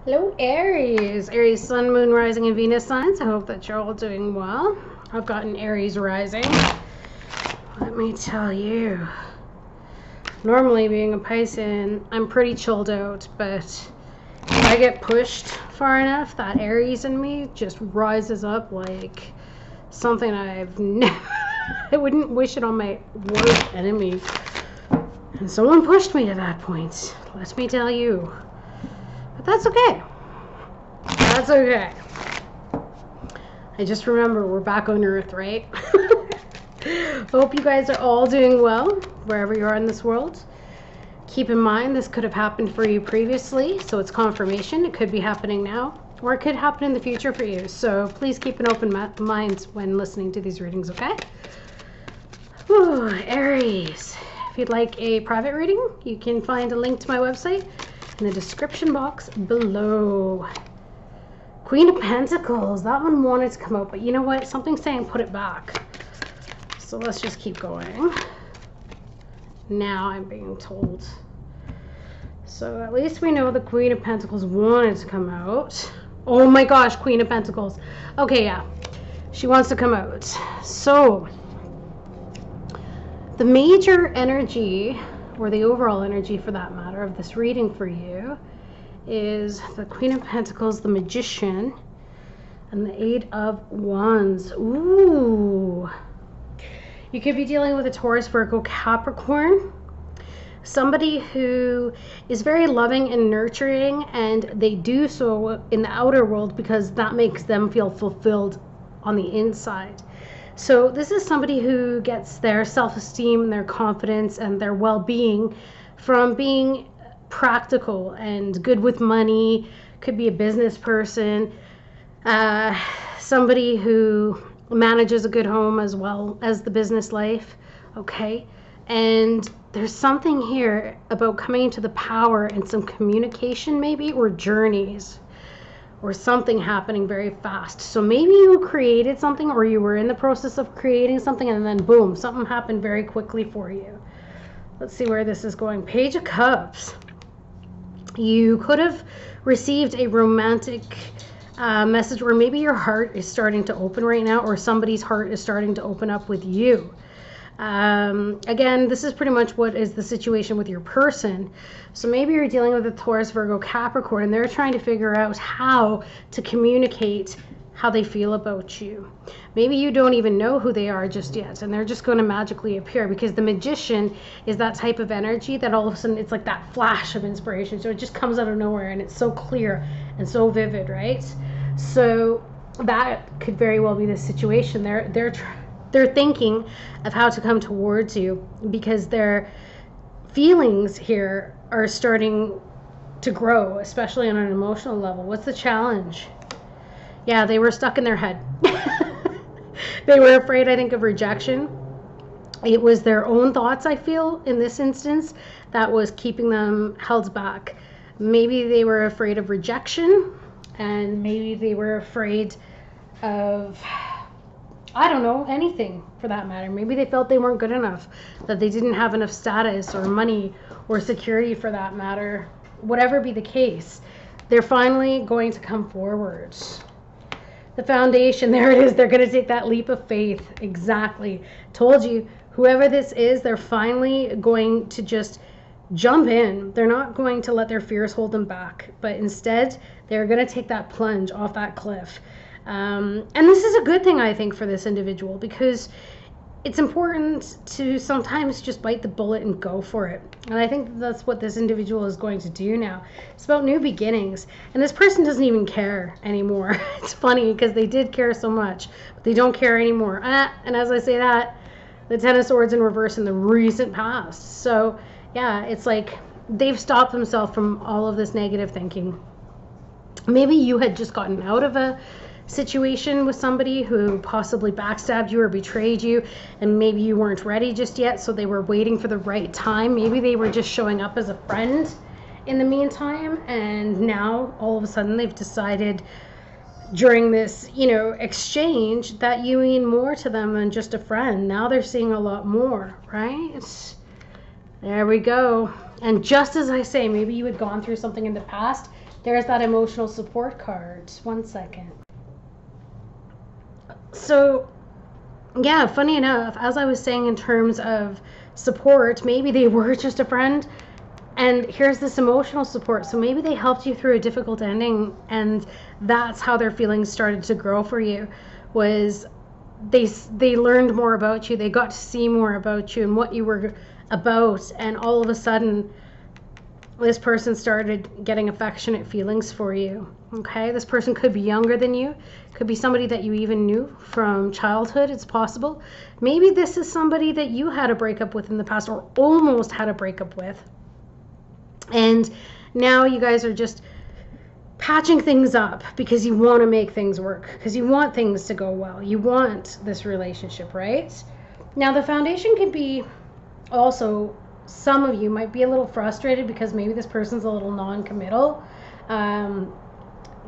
Hello Aries, Aries Sun, Moon, Rising, and Venus signs. I hope that you're all doing well. I've got an Aries rising. Let me tell you, normally being a Piscean, I'm pretty chilled out, but if I get pushed far enough, that Aries in me just rises up like something I've never, I wouldn't wish it on my worst enemy. And someone pushed me to that point, let me tell you. But that's okay. That's okay. I just remember we're back on Earth, right? Hope you guys are all doing well wherever you are in this world. Keep in mind this could have happened for you previously, so it's confirmation. It could be happening now, or it could happen in the future for you. So please keep an open mind when listening to these readings, okay? Ooh, Aries. If you'd like a private reading, you can find a link to my website in the description box below. Queen of Pentacles. That one wanted to come out, but you know what? Something's saying put it back. So let's just keep going. Now I'm being told. So at least we know the Queen of Pentacles wanted to come out. Oh my gosh, Queen of Pentacles. Okay, yeah. She wants to come out. So the major energy, or the overall energy for that matter, of this reading for you is the Queen of Pentacles, the Magician, and the Eight of Wands. Ooh. You could be dealing with a Taurus, Virgo, Capricorn. Somebody who is very loving and nurturing, and they do so in the outer world because that makes them feel fulfilled on the inside. So this is somebody who gets their self-esteem and their confidence and their well-being from being practical and good with money. Could be a business person, somebody who manages a good home as well as the business life, okay? And there's something here about coming into the power and some communication maybe, or journeys, or something happening very fast. So maybe you created something, or you were in the process of creating something, and then boom, something happened very quickly for you. Let's see where this is going. Page of Cups. You could have received a romantic message, or maybe your heart is starting to open right now, or somebody's heart is starting to open up with you. Again, this is pretty much what is the situation with your person. So maybe you're dealing with a Taurus, Virgo, Capricorn, and they're trying to figure out how to communicate how they feel about you. Maybe you don't even know who they are just yet, and they're just going to magically appear, because the Magician is that type of energy that all of a sudden it's like that flash of inspiration. So it just comes out of nowhere, and it's so clear and so vivid, right? So that could very well be the situation. They're thinking of how to come towards you because their feelings here are starting to grow, especially on an emotional level. What's the challenge? Yeah, they were stuck in their head. They were afraid, I think, of rejection. It was their own thoughts, I feel, in this instance, that was keeping them held back. Maybe they were afraid of rejection, and maybe they were afraid of, I don't know, anything for that matter. Maybe they felt they weren't good enough, that they didn't have enough status or money or security for that matter. Whatever be the case, they're finally going to come forward. The Foundation, there it is. They're going to take that leap of faith. Exactly. Told you, whoever this is, they're finally going to just jump in. They're not going to let their fears hold them back, but instead they're going to take that plunge off that cliff. And this is a good thing, I think, for this individual, because it's important to sometimes just bite the bullet and go for it. And I think that's what this individual is going to do now. It's about new beginnings. And this person doesn't even care anymore. It's funny because they did care so much, but they don't care anymore. And as I say that, the Ten of Swords in reverse in the recent past. So yeah, it's like they've stopped themselves from all of this negative thinking. Maybe you had just gotten out of a situation with somebody who possibly backstabbed you or betrayed you, and maybe you weren't ready just yet, so they were waiting for the right time. Maybe they were just showing up as a friend in the meantime, and now all of a sudden they've decided during this, exchange that you mean more to them than just a friend. Now they're seeing a lot more, right? There we go. And just as I say, maybe you had gone through something in the past There's that emotional support card. 1 second. So, yeah, funny enough, as I was saying in terms of support, maybe they were just a friend, and here's this emotional support. So maybe they helped you through a difficult ending, and that's how their feelings started to grow for you, was they learned more about you. They got to see more about you and what you were about, and all of a sudden this person started getting affectionate feelings for you. Okay, this person could be younger than you, could be somebody that you even knew from childhood. It's possible. Maybe this is somebody that you had a breakup with in the past, or almost had a breakup with, and now you guys are just patching things up because you want to make things work, because you want things to go well. You want this relationship, right? Now the foundation can be also, some of you might be a little frustrated because maybe this person's a little non-committal.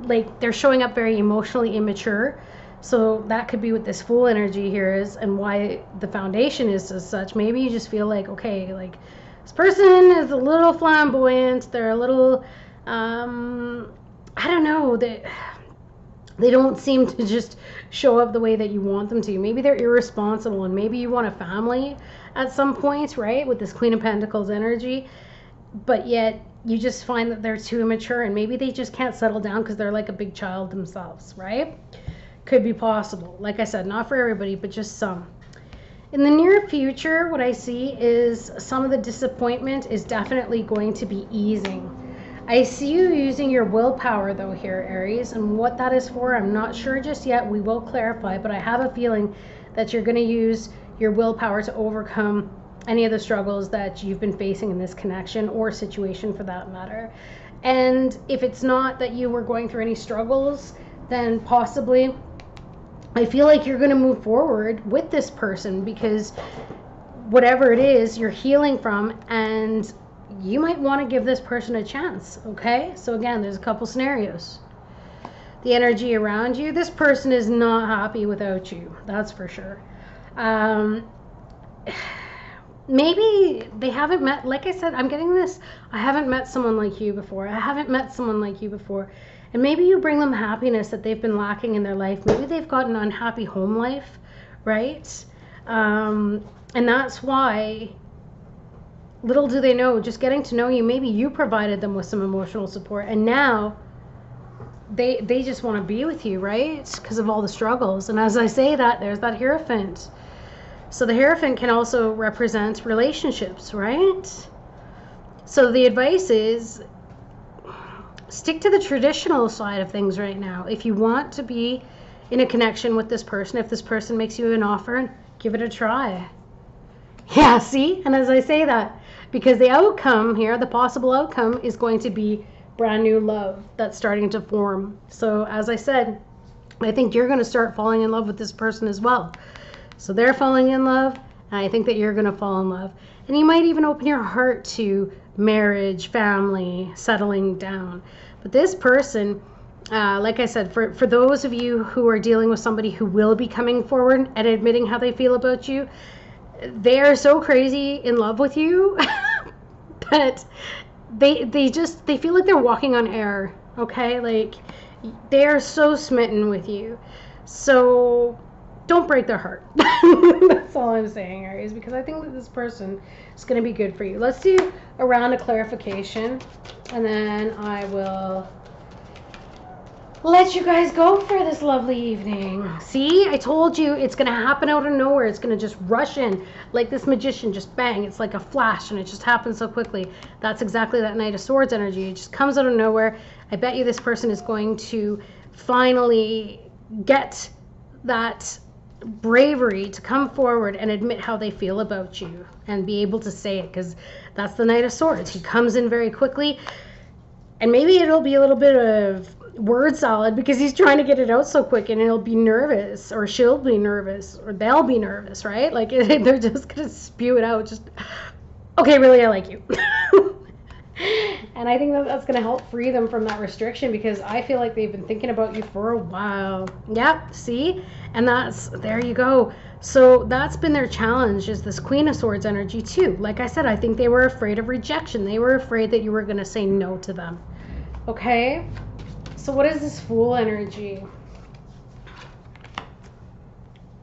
Like they're showing up very emotionally immature. So that could be what this Fool energy here is, and why the foundation is as such. Maybe you just feel like, okay, like this person is a little flamboyant. They're a little, I don't know, they don't seem to just show up the way that you want them to. Maybe they're irresponsible, and maybe you want a family at some point, right, with this Queen of Pentacles energy, but yet you just find that they're too immature, and maybe they just can't settle down because they're like a big child themselves, right? Could be possible. Like I said, not for everybody, but just some. In the near future, what I see is some of the disappointment is definitely going to be easing. I see you using your willpower though here, Aries, and what that is for, I'm not sure just yet. We will clarify, but I have a feeling that you're going to use your willpower to overcome any of the struggles that you've been facing in this connection or situation for that matter. And if it's not that you were going through any struggles, then possibly I feel like you're going to move forward with this person, because whatever it is you're healing from, and you might want to give this person a chance. Okay, so again, there's a couple scenarios. The energy around you, this person is not happy without you, that's for sure. Maybe they haven't met, like I said, I'm getting this, I haven't met someone like you before. I haven't met someone like you before. And maybe you bring them happiness that they've been lacking in their life. Maybe they've got an unhappy home life, right? And that's why, little do they know, just getting to know you, maybe you provided them with some emotional support, and now they just want to be with you, right? Because of all the struggles. And as I say that, there's that Hierophant. So the Hierophant can also represent relationships, right? So the advice is, stick to the traditional side of things right now. If you want to be in a connection with this person, if this person makes you an offer, give it a try. Yeah, see? And as I say that, because the outcome here, the possible outcome, is going to be brand new love that's starting to form. So as I said, I think you're going to start falling in love with this person as well. So they're falling in love, and I think that you're going to fall in love. And you might even open your heart to marriage, family, settling down. But this person, like I said, for those of you who are dealing with somebody who will be coming forward and admitting how they feel about you, they are so crazy in love with you that they feel like they're walking on air, okay? Like, they are so smitten with you. So don't break their heart. That's all I'm saying, Aries, because I think that this person is going to be good for you. Let's do a round of clarification, and then I will let you guys go for this lovely evening. See, I told you it's going to happen out of nowhere. It's going to just rush in like this magician, just bang. It's like a flash, and it just happens so quickly. That's exactly that Knight of Swords energy. It just comes out of nowhere. I bet you this person is going to finally get that bravery to come forward and admit how they feel about you and be able to say it, because that's the Knight of Swords. He comes in very quickly, and maybe it'll be a little bit of word salad because he's trying to get it out so quick, and he'll be nervous, or she'll be nervous, or they'll be nervous, right? Like, they're just gonna spew it out, just, okay, really, I like you. And I think that that's going to help free them from that restriction, because I feel like they've been thinking about you for a while. Yep, see? And there you go. So that's been their challenge, is this Queen of Swords energy too. Like I said, I think they were afraid of rejection. They were afraid that you were going to say no to them. Okay? So what is this Fool energy?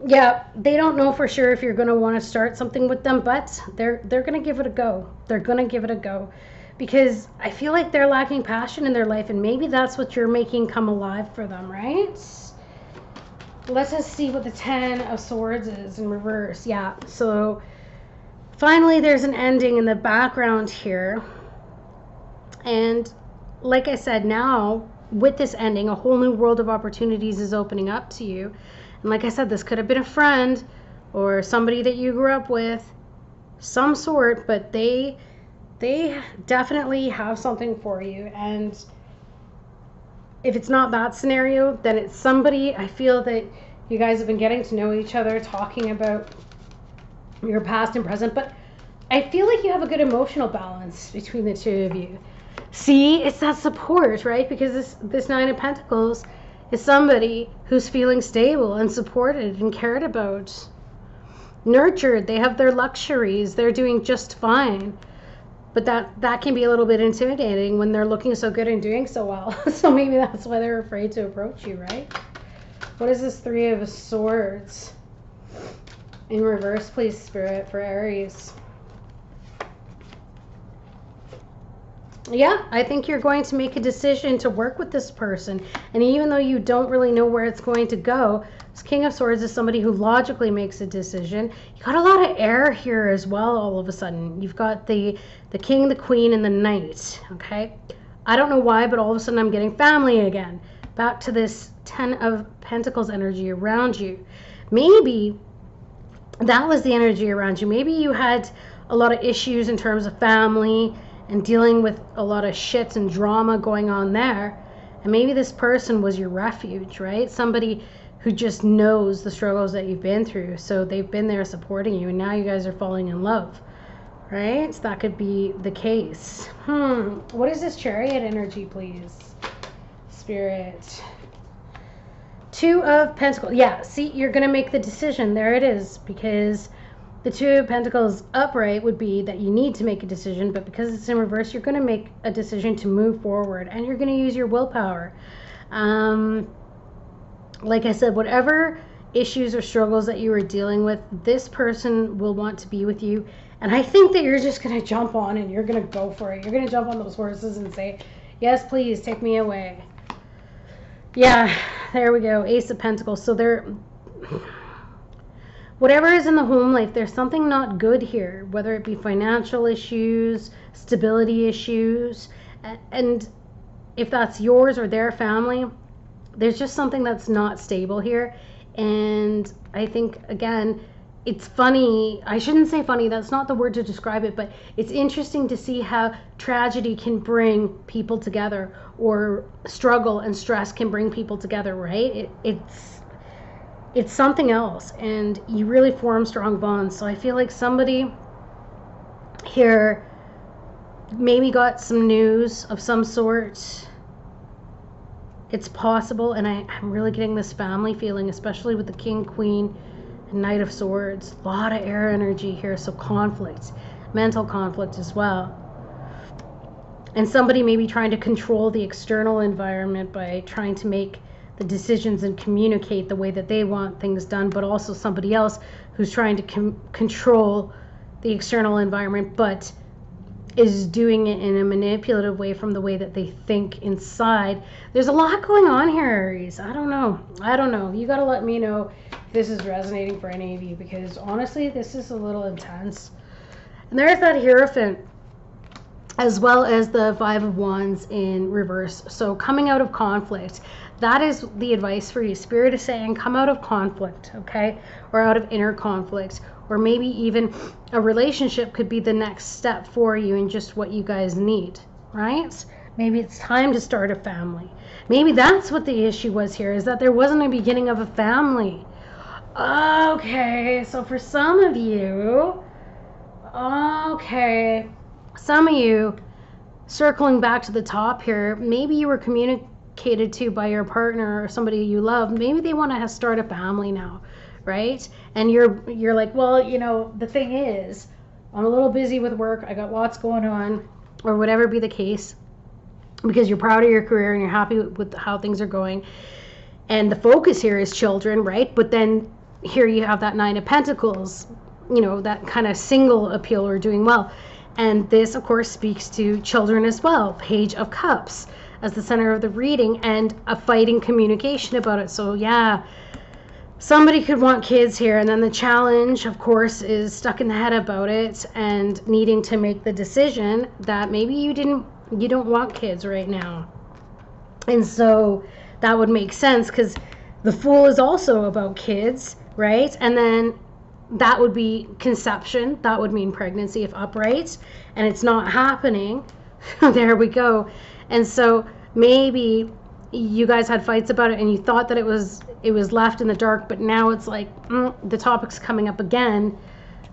Yeah, they don't know for sure if you're going to want to start something with them, but they're going to give it a go. They're going to give it a go because I feel like they're lacking passion in their life, and maybe that's what you're making come alive for them, right? Let's just see what the 10 of Swords is in reverse. Yeah, so finally there's an ending in the background here. And like I said, now with this ending, a whole new world of opportunities is opening up to you. And like I said, this could have been a friend or somebody that you grew up with, some sort, but they definitely have something for you. And if it's not that scenario, then it's somebody. I feel that you guys have been getting to know each other, talking about your past and present, but I feel like you have a good emotional balance between the two of you. See, it's that support, right? Because this Nine of Pentacles is somebody who's feeling stable and supported and cared about, nurtured. They have their luxuries. They're doing just fine. But that can be a little bit intimidating when they're looking so good and doing so well. So maybe that's why they're afraid to approach you, right? What is this Three of Swords? In reverse, please, Spirit, for Aries. Yeah, I think you're going to make a decision to work with this person. And even though you don't really know where it's going to go, this King of Swords is somebody who logically makes a decision. You got a lot of air here as well all of a sudden. You've got the King, the Queen, and the Knight, okay? I don't know why, but all of a sudden I'm getting family again. Back to this 10 of Pentacles energy around you. Maybe that was the energy around you. Maybe you had a lot of issues in terms of family and dealing with a lot of shits and drama going on there. And maybe this person was your refuge, right? Somebody who just knows the struggles that you've been through. So they've been there supporting you, and now you guys are falling in love, right? So that could be the case. What is this Chariot energy, please? Spirit. Two of Pentacles. Yeah, see, you're going to make the decision. There it is, because the Two of Pentacles upright would be that you need to make a decision, but because it's in reverse, you're going to make a decision to move forward, and you're going to use your willpower. Like I said, whatever issues or struggles that you were dealing with, this person will want to be with you, and I think that you're just going to jump on and you're going to go for it. You're going to jump on those horses and say, yes, please, take me away. Yeah, there we go. Ace of Pentacles. So there... Whatever is in the home life, there's something not good here, whether it be financial issues, stability issues, and if that's yours or their family, there's just something that's not stable here. And I think, again, it's funny. I shouldn't say funny. That's not the word to describe it, but it's interesting to see how tragedy can bring people together, or struggle and stress can bring people together, right? It's something else, and you really form strong bonds. So I feel like somebody here maybe got some news of some sort. It's possible, and I'm really getting this family feeling, especially with the King, Queen, and Knight of Swords. A lot of air energy here, so conflict, mental conflict as well. And somebody may be trying to control the external environment by trying to make the decisions and communicate the way that they want things done, but also somebody else who's trying to control the external environment, but is doing it in a manipulative way from the way that they think inside. There's a lot going on here, Aries. I don't know. You got to let me know if this is resonating for any of you, because honestly, this is a little intense. And there's that Hierophant, as well as the Five of Wands in reverse. So coming out of conflict, that is the advice for you. Spirit is saying come out of conflict, okay? Or out of inner conflict. Or maybe even a relationship could be the next step for you and just what you guys need, right? Maybe it's time to start a family. Maybe that's what the issue was here, is that there wasn't a beginning of a family. Okay, so for some of you, some of you, circling back to the top here, maybe you were communicated to by your partner or somebody you love. Maybe they want to start a family now, right? And you're like, well, you know, the thing is, I'm a little busy with work. I got lots going on, or whatever be the case. because you're proud of your career and you're happy with how things are going. And the focus here is children, right? But then here you have that Nine of Pentacles, you know, that kind of single appeal or doing well. And this, of course, speaks to children as well. Page of Cups as the center of the reading, and a fighting communication about it. So yeah, somebody could want kids here, and then the challenge, of course, is stuck in the head about it and needing to make the decision that maybe you don't want kids right now. And so that would make sense, because the Fool is also about kids, right? And then that would be conception. That would mean pregnancy if upright, and it's not happening. There we go. And so maybe you guys had fights about it and you thought that it was left in the dark, but now it's like the topic's coming up again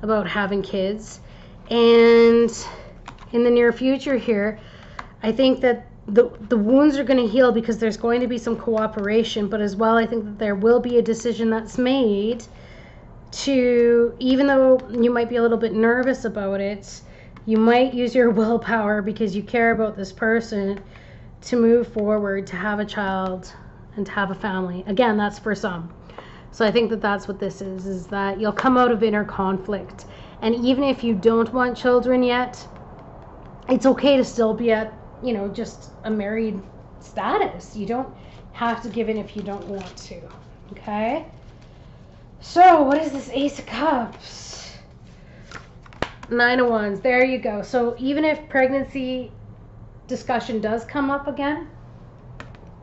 about having kids. And in the near future here, I think that the wounds are going to heal, because there's going to be some cooperation, but as well I think that there will be a decision that's made to, even though you might be a little bit nervous about it, you might use your willpower because you care about this person to move forward, to have a child and to have a family. Again, that's for some. So I think that that's what this is that you'll come out of inner conflict. And even if you don't want children yet, it's okay to still be at, you know, just a married status. You don't have to give in if you don't want to. Okay? So what is this Ace of Cups? Nine of Wands. There you go. So even if pregnancy discussion does come up again,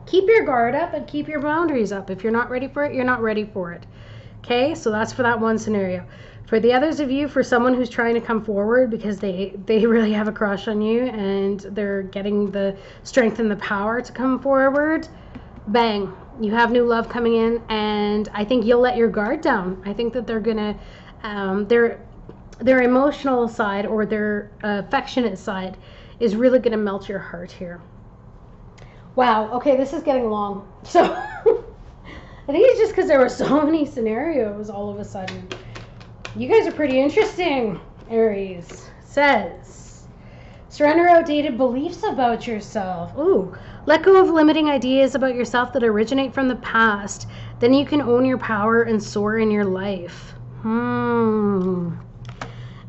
keep your guard up and keep your boundaries up. If you're not ready for it, you're not ready for it. Okay? So that's for that one scenario. For the others of you, for someone who's trying to come forward because they really have a crush on you and they're getting the strength and the power to come forward, bang, you have new love coming in, and I think you'll let your guard down. I think that they're gonna their emotional side or their affectionate side is really gonna melt your heart here. Wow, okay, this is getting long. So I think it's just because there were so many scenarios all of a sudden. You guys are pretty interesting, Aries. Says, surrender outdated beliefs about yourself. Ooh, let go of limiting ideas about yourself that originate from the past. Then you can own your power and soar in your life.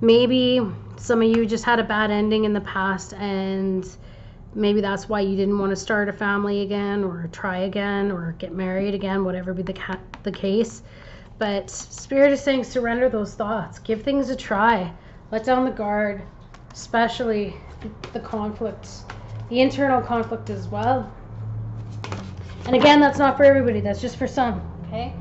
Maybe some of you just had a bad ending in the past, and maybe that's why you didn't want to start a family again or try again or get married again, whatever be the case. But Spirit is saying surrender those thoughts. Give things a try. Let down the guard, especially the conflict, the internal conflict as well. And again, that's not for everybody. That's just for some, okay?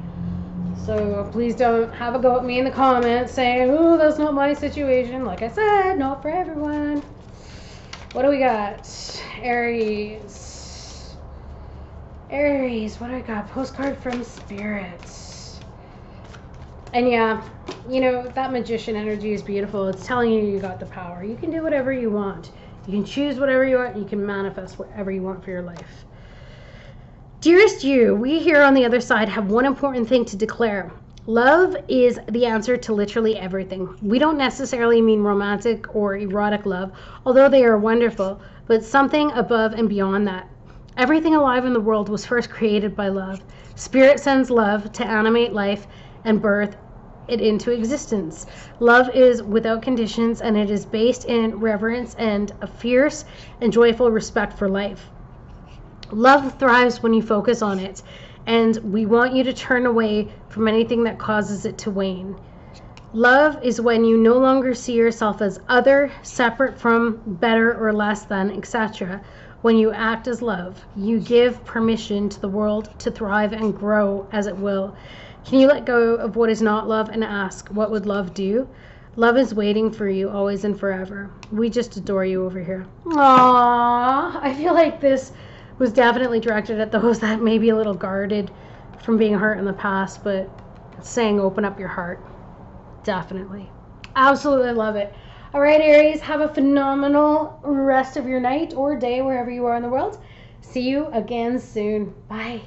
So please don't have a go at me in the comments saying, oh, that's not my situation. Like I said, not for everyone. What do we got? Aries. Aries, what do I got? Postcard from Spirit. And yeah, you know, that magician energy is beautiful. It's telling you you got the power. You can do whatever you want. You can choose whatever you want. You can manifest whatever you want for your life. Dearest you, we here on the other side have one important thing to declare. Love is the answer to literally everything. We don't necessarily mean romantic or erotic love, although they are wonderful, but something above and beyond that. Everything alive in the world was first created by love. Spirit sends love to animate life and birth it into existence. Love is without conditions, and it is based in reverence and a fierce and joyful respect for life. Love thrives when you focus on it, and we want you to turn away from anything that causes it to wane. Love is when you no longer see yourself as other, separate from, better or less than, etc. When you act as love, you give permission to the world to thrive and grow as it will. Can you let go of what is not love and ask, what would love do? Love is waiting for you always and forever. We just adore you over here. Aww, I feel like this was definitely directed at those that may be a little guarded from being hurt in the past, but it's saying open up your heart. Definitely. Absolutely love it. All right, Aries, have a phenomenal rest of your night or day wherever you are in the world. See you again soon. Bye.